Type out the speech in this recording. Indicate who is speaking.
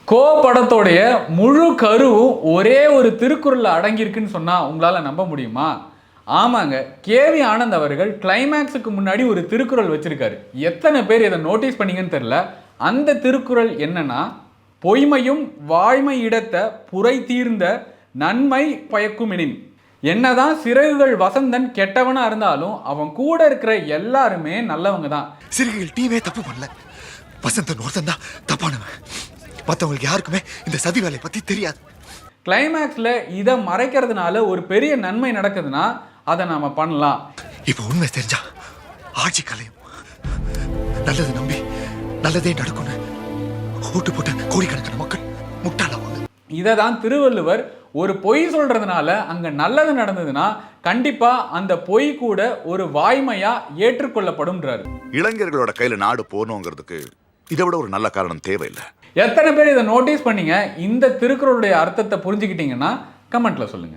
Speaker 1: கோ படத்தோடைய முழு கருவும் ஒரே ஒரு திருக்குறள்ல அடங்கியிருக்குன்னு சொன்னா உங்களால நம்ப முடியுமா? ஆமாங்க, கேவி ஆனந்த் அவர்கள் கிளைமேக்ஸுக்கு முன்னாடி ஒரு திருக்குறள் வச்சிருக்காரு. எத்தனை பேர் இதை நோட்டீஸ் பண்ணீங்கன்னு தெரியல. அந்த திருக்குறள் என்னன்னா, பொய்மையும் வாய்மை இடத்த புரை தீர்ந்த நன்மை பயக்குமெனின். என்னதான் சிறகுகள் வசந்தன் கெட்டவனா இருந்தாலும் அவன் கூட இருக்கிற எல்லாருமே நல்லவங்க தான்.
Speaker 2: சிறுகைகள் டீமே தப்பு பண்ணல, வசந்தன் ஒருத்தன் தான் தப்பானவன். மற்றவங்களுக்கு யாருக்குமே இந்த சதி வேலையை பத்தி தெரியாது.
Speaker 1: கிளைமேக்ஸ்ல இதை மறைக்கிறதுனால ஒரு பெரிய நன்மை நடக்குதுன்னா அதை நாம பண்ணலாம்.
Speaker 2: இப்ப உண்மை தெரிஞ்சா ஆட்சி கலையும். நல்லது நம்பி நல்லதே நடக்கும்னு ஓட்டு போட்ட கோடிக்கணக்கான மக்கள் முட்டாளாவாங்க.
Speaker 1: இதை தான் திருவள்ளுவர் ஒரு பொய் சொல்றதுனால அங்க நல்லது நடந்ததுன்னா கண்டிப்பா அந்த பொய் கூட ஒரு வாய்மையா ஏற்றுக்கொள்ளப்படும்ன்றாரு.
Speaker 3: இளைஞர்களோட கையில நாடு போகணுங்கிறதுக்கு இதை விட ஒரு நல்ல காரணம் தேவையில்லை.
Speaker 1: எத்தனை பேர் இதை நோட்டீஸ் பண்ணீங்க? இந்த திருக்குறளுடைய அர்த்தத்தை புரிஞ்சுக்கிட்டீங்கன்னா கமெண்ட்ல சொல்லுங்க.